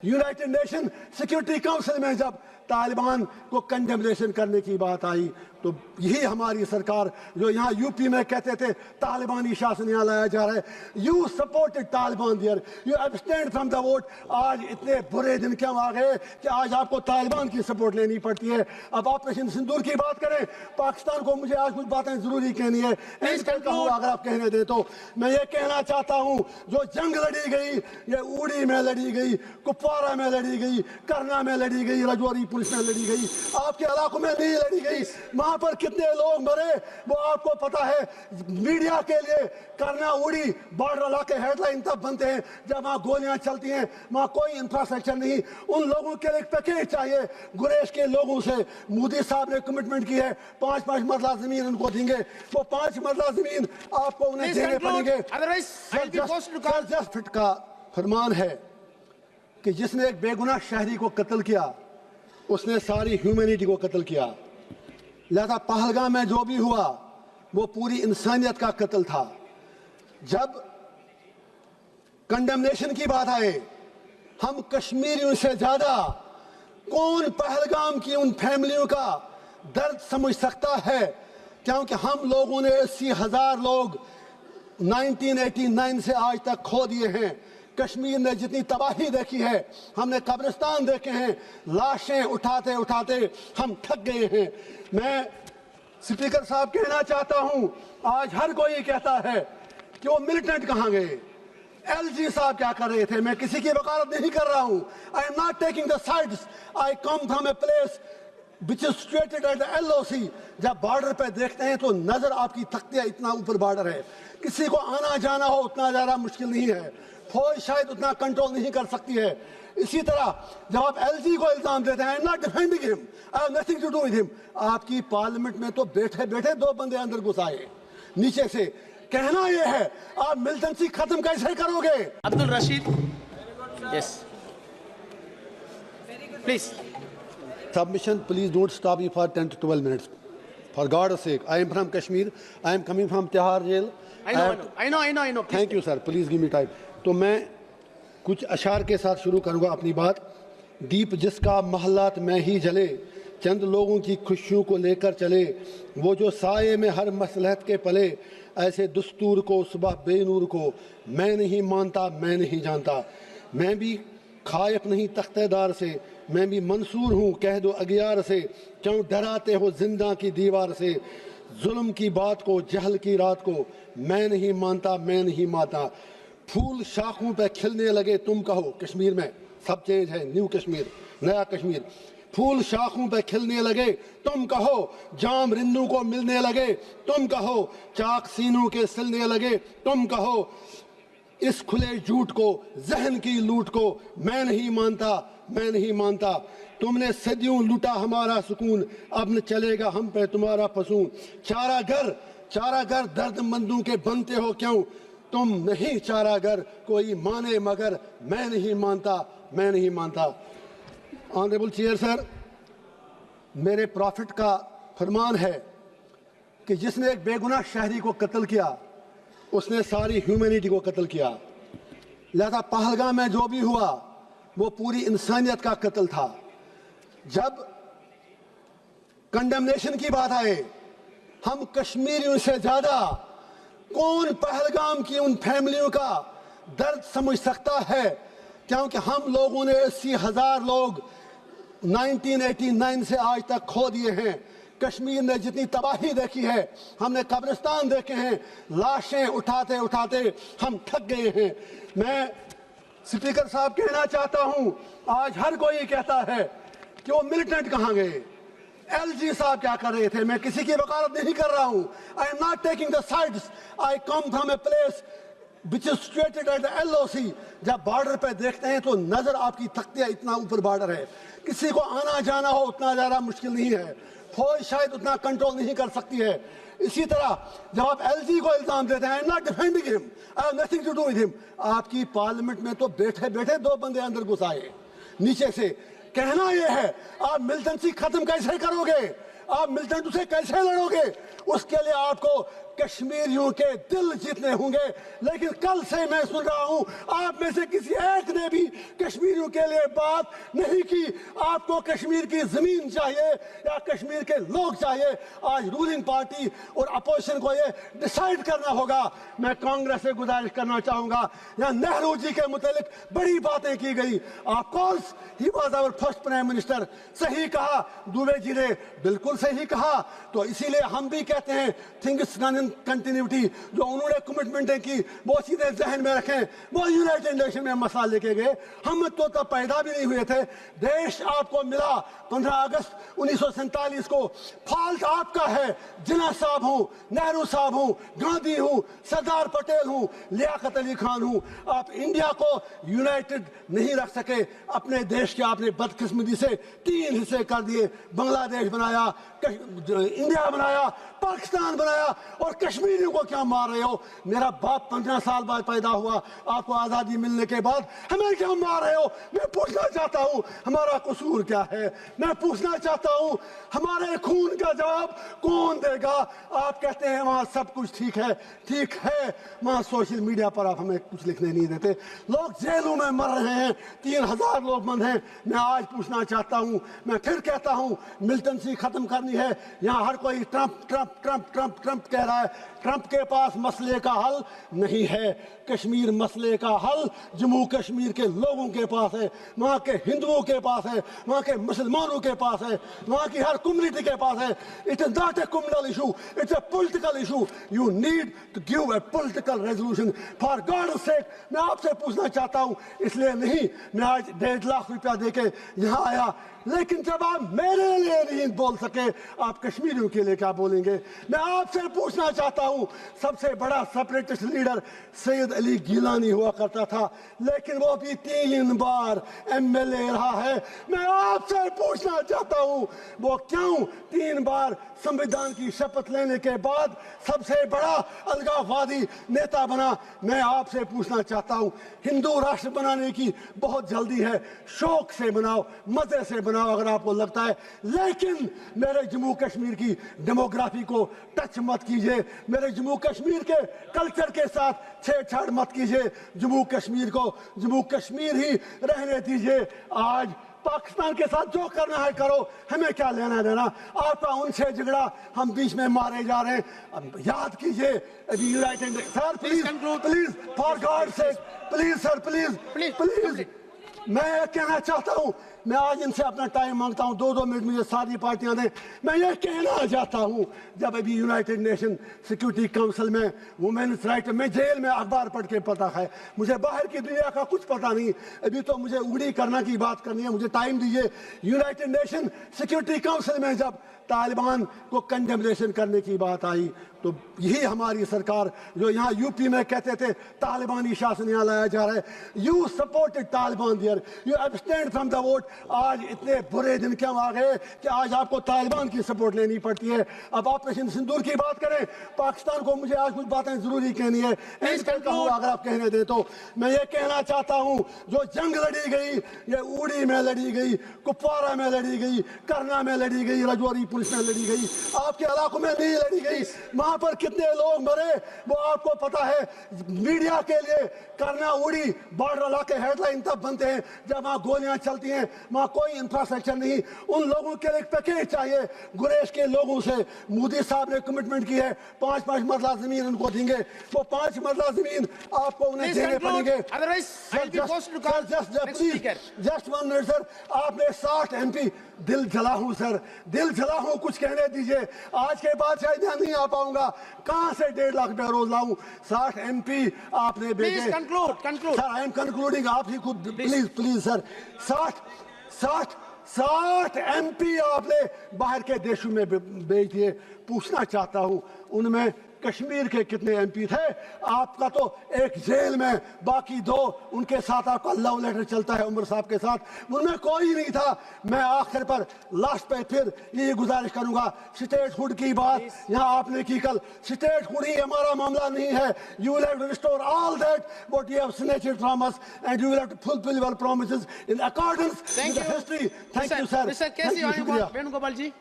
United nation security council में जब तालिबान को कंडेमनेशन करने की बात आई तो यही हमारी सरकार जो यहाँ यूपी में कहते थे तालिबानी शासन यहाँ लाया जा रहा है, you supported Taliban there, you abstained from the vote. आज इतने बुरे दिन क्यों आ गए कि आज आपको तालिबान की सपोर्ट लेनी पड़ती है। अब ऑपरेशन सिंदूर की बात करें, पाकिस्तान को मुझे आज कुछ बातें जरूरी कहनी है, अगर आप कहने दें तो मैं ये कहना चाहता हूँ, जो जंग लड़ी गई ये उड़ी में लड़ी गई, कुपवारा में लड़ी गई, करना में लड़ी गई, रजौरी पुलिस में लड़ी गई, आपके इलाकों में नहीं लड़ी गई। वहां पर कितने लोग मरे वो आपको पता है। मीडिया के लिए करना उड़ी बॉर्डर इलाके हेडलाइन तब बनते हैं जब वहां गोलियां चलती हैं, वहां कोई इंफ्रास्ट्रक्चर नहीं। उन लोगों के लिए पैकेज चाहिए। गुरेज के लोगों से मोदी साहब ने कमिटमेंट की है 5-5 मरला जमीन उनको देंगे, वो 5 मरला जमीन आपको उन्हें देने पड़ेंगे। जस्ट का फरमान है कि जिसने एक बेगुनाह शहरी को कत्ल किया उसने सारी ह्यूमैनिटी को कत्ल किया। लिहाजा पहलगाम में जो भी हुआ वो पूरी इंसानियत का कत्ल था। जब कंडेमनेशन की बात आए, हम कश्मीरियों से ज्यादा कौन पहलगाम की उन फैमिलियों का दर्द समझ सकता है, क्योंकि हम लोगों ने 80,000 लोग 1989 से आज तक खो दिए हैं। कश्मीर ने जितनी तबाही देखी है, हमने कब्रिस्तान देखे हैं, लाशें उठाते उठाते हम थक गए हैं। मैं स्पीकर साहब कहना चाहता हूं, आज हर कोई कहता है कि वो मिलिटेंट कहां गए, एलजी साहब क्या कर रहे थे। मैं किसी की वकालत नहीं कर रहा हूं, आई am not taking the sides, I come from a place which is situated at the LOC। जब बॉर्डर पे देखते हैं तो नजर आपकी तख्ती है, इतना ऊपर बॉर्डर है, किसी को आना जाना हो उतना ज्यादा मुश्किल नहीं है, फौज शायद उतना कंट्रोल नहीं कर सकती है। इसी तरह जब आप एलजी को इल्जाम देते हैं, I am not defending him, I have nothing to do with him. आपकी पार्लियामेंट में तो बैठे बैठे 2 बंदे अंदर घुस आए नीचे से। कहना यह है आप मिलिटेंसी खत्म कैसे करोगे। Abdul Rashid, yes please. Submission, please don't stop me for 10 to 12 minutes. For God's sake, I am from Kashmir. I am coming from Tihar jail. I know. Thank you, sir. Please give me time. तो मैं कुछ अशार के साथ शुरू करूँगा अपनी बात। दीप जिसका महलात में ही जले, चंद लोगों की खुशियों को लेकर चले, वो जो साये में हर मसलहत के पले, ऐसे दुस्तूर को सुबह बेनूर को मैं नहीं मानता, मैं नहीं जानता। मैं भी खायफ नहीं तख्तेदार से, मैं भी मंसूर हूँ कह दो अगियार से, क्यों डराते हो जिंदा की दीवार से। जुल्म की बात को, जहल की रात को मैं नहीं मानता, मैं नहीं मानता। फूल शाखों पे खिलने लगे तुम कहो, कश्मीर में सब चेंज है, न्यू कश्मीर, नया कश्मीर। फूल शाखों पे खिलने लगे तुम कहो, जाम रिंदू को मिलने लगे तुम कहो, चाक सीनों के सिलने लगे तुम कहो। इस खुले झूठ को, जहन की लूट को मैं नहीं मानता, मैं नहीं मानता। तुमने सदियों लूटा हमारा सुकून, अब न चलेगा हम पे तुम्हारा फसून। चारा घर दर्दमंदों के बनते हो क्यों, तुम नहीं चारागर कोई माने मगर मैं नहीं मानता, मैं नहीं मानता। ऑनरेबल चेयर सर, मेरे प्रॉफिट का फरमान है कि जिसने एक बेगुनाह शहरी को कत्ल किया उसने सारी ह्यूमैनिटी को कत्ल किया। लिहाजा पहलगाम में जो भी हुआ वो पूरी इंसानियत का कत्ल था। जब कंडेमनेशन की बात आए, हम कश्मीरियों से ज्यादा कौन पहलगाम की उन फैमिलियों का दर्द समझ सकता है, क्योंकि हम लोगों ने 80,000 लोग 1989 से आज तक खो दिए हैं। कश्मीर ने जितनी तबाही देखी है, हमने कब्रिस्तान देखे हैं, लाशें उठाते उठाते हम थक गए हैं। मैं स्पीकर साहब कहना चाहता हूं, आज हर कोई कहता है कि वो मिलिटेंट कहां गए, एलजी साहब क्या कर रहे थे। मैं किसी की वकालत नहीं कर रहा हूं, आई am not taking the sides, I come from a place which is situated at the LOC। जब बॉर्डर पे देखते हैं तो नजर आपकी तख्ती है, इतना ऊपर बॉर्डर है, किसी को आना जाना हो उतना ज्यादा मुश्किल नहीं है, फौज शायद उतना कंट्रोल नहीं कर सकती है। इसी तरह जब आप एलजी को इल्जाम देते हैं, I am not defending him, I have nothing to do with him. आपकी पार्लियामेंट में तो बैठे बैठे 2 बंदे अंदर घुस आए नीचे से। कहना यह है आप मिलिटेंसी खत्म कैसे करोगे, आप मिलिटेंट से कैसे लड़ोगे। उसके लिए आपको कश्मीरियों के दिल जीतने होंगे। लेकिन कल से मैं सुन रहा हूं आप में से किसी एक ने भी कश्मीरियों के लिए बात नहीं की। आपको कश्मीर की जमीन चाहिए या कश्मीर के लोग चाहिए? आज रूलिंग पार्टी और अपोजिशन को ये डिसाइड करना होगा। मैं कांग्रेस से गुजारिश करना चाहूंगा, यहाँ नेहरू जी के मुतालिक बड़ी बातें की गई। Of course he was our first prime minister, सही कहा दुबे जी ने, बिल्कुल सही कहा। तो इसीलिए हम भी कहते हैं थिंग्स डन इन कंटिन्यूटी, जो उन्होंने कमिटमेंटें की वो सीधे जहन में रखें। वो यूनाइटेड नेशन में मसला लेके गए, हम तो तब पैदा भी नहीं हुए थे। देश आपको मिला 15 अगस्त 1947 को, फॉल्ट आपका है। जिन्ना साहब हूं, नेहरू साहब हूं, गांधी हूं, सरदार पटेल हूं, लियाकत अली खान हूं। आप इंडिया को यूनाइटेड नहीं रख सके। अपने देश के आपने बदकिस्मती से 3 हिस्से कर दिए, बांग्लादेश बनाया, इंडिया बनाया, पाकिस्तान बनाया, और कश्मीरियों को क्या मार रहे हो? मेरा बाप 15 साल बाद पैदा हुआ, आपको आजादी मिलने के बाद हमें क्या मार रहे हो? मैं पूछना चाहता हूं हमारा कसूर क्या है? मैं पूछना चाहता हूं हमारे खून का जवाब कौन देगा? आप कहते हैं वहां सब कुछ ठीक है, ठीक है। वहां सोशल मीडिया पर आप हमें कुछ लिखने नहीं देते। लोग जेलों में मर रहे हैं, 3000 लोग बंद हैं। मैं आज पूछना चाहता हूं, मैं फिर कहता हूं, मिलिटेंसी खत्म करनी है। यहां हर कोई Trump Trump Trump Trump Trump कह रहा है। ट्रंप के पास मसले का हल नहीं है। कश्मीर मसले का हल जम्मू कश्मीर के लोगों के पास है, वहां के हिंदुओं के पास है, वहां के मुसलमानों के पास है, वहां की हर कम्युनिटी के पास है। It is not a communal issue, it's a political issue. You need to give a political resolution for God sake. मैं आपसे पूछना चाहता हूं, इसलिए नहीं मैं आज 1.5 लाख रुपया देके यहां आया, लेकिन जब आप मेरे लिए नहीं बोल सके, आप कश्मीरियों के लिए क्या बोलेंगे? मैं आपसे पूछना चाहता हूं, सबसे बड़ा सेपरेटिस्ट लीडर सैयद अली गिलानी हुआ करता था, लेकिन वो भी 3 बार एमएलए रहा है। मैं आपसे पूछना चाहता हूं वो क्यों 3 बार संविधान की शपथ लेने के बाद सबसे बड़ा अलगाववादी नेता बना? मैं आपसे पूछना चाहता हूं, हिंदू राष्ट्र बनाने की बहुत जल्दी है, शौक से बनाओ, मजे से बनाओ अगर आपको लगता है, लेकिन मेरे जम्मू कश्मीर की डेमोग्राफी को टच मत कीजिए। मेरे जम्मू कश्मीर के कल्चर के साथ छेड़छाड़ मत कीजिए। जम्मू कश्मीर को जम्मू कश्मीर ही रहने दीजिए। आज पाकिस्तान के साथ जो करना है करो, हमें क्या लेना देना? आपका उनसे झगड़ा, हम बीच में मारे जा रहे हैं। अब याद कीजिए अभी United, sir please please for God sec, please sir please please. मैं कहना चाहता हूं, मैं आज इनसे अपना टाइम मांगता हूं, 2-2 मिनट मुझे सारी पार्टियां दें। मैं ये कहना चाहता हूं, जब अभी यूनाइटेड नेशन सिक्योरिटी काउंसिल में वुमेन्स राइट, मैं जेल में अखबार पढ़ के पता है, मुझे बाहर की दुनिया का कुछ पता नहीं। अभी तो मुझे उगड़ी करना की बात करनी है, मुझे टाइम दीजिए। यूनाइटेड नेशन सिक्योरिटी काउंसिल में जब तालिबान को कंडेमनेशन करने की बात आई, तो यही हमारी सरकार जो यहाँ यूपी में कहते थे तालिबानी शासन यहाँ लाया जा रहा है, you supported Taliban there, you abstained from the vote. आज इतने बुरे दिन क्यों आ गए कि आज आपको तालिबान की सपोर्ट लेनी पड़ती है? अब ऑपरेशन सिंदूर की बात करें, पाकिस्तान को मुझे आज कुछ बातें जरूरी कहनी है, अगर आप कहने दें तो। मैं ये कहना चाहता हूँ, जो जंग लड़ी गई, ये उड़ी में लड़ी गई, कुपवारा में लड़ी गई, करना में लड़ी गई, रजौरी पुलिस में लड़ी गई, आपके इलाकों में नहीं लड़ी गई। वहां पर कितने लोग मरे वो आपको पता है। मीडिया के लिए करना उड़ी बॉर्डर इलाके हेडलाइन तब बनते हैं जब वहां गोलियां चलती हैं, वहां कोई इंफ्रास्ट्रक्चर नहीं। उन लोगों के लिए पैकेज चाहिए। गुरेज के लोगों से मोदी साहब ने कमिटमेंट की है 5-5 मरला जमीन उनको देंगे, वो 5 मरला जमीन आपको उन्हें देने पड़ेंगे। जस्ट 1 मिनट सर, आपने 60 MP, दिल जला हूं सर, दिल जला हूं, कुछ कहने दीजिए। आज के बाद शायद यहाँ नहीं आ पाऊंगा, कहां से 1.5 लाख रुपया रोज लाऊं? 60 MP आपने भेजे। सर आई एम कंक्लूडिंग, आप ही खुद प्लीज प्लीज सर। 60 MP आपने बाहर के देशों में भेज दिए। पूछना चाहता हूं उनमें कश्मीर के कितने MP थे? आपका तो एक जेल में, बाकी 2 उनके साथ आपका लव लेटर चलता है उमर साहब के साथ, उनमें कोई नहीं था। मैं आखिर पर लास्ट पे फिर ये गुजारिश करूंगा, स्टेट हुड की बात यहाँ आपने की कल, स्टेट हुड ही हमारा मामला नहीं है। You will have to restore all that what you have snatched from us and you will have to fulfil your promises in accordance with the history. Thank you sir. Mister KC Venugopal ji.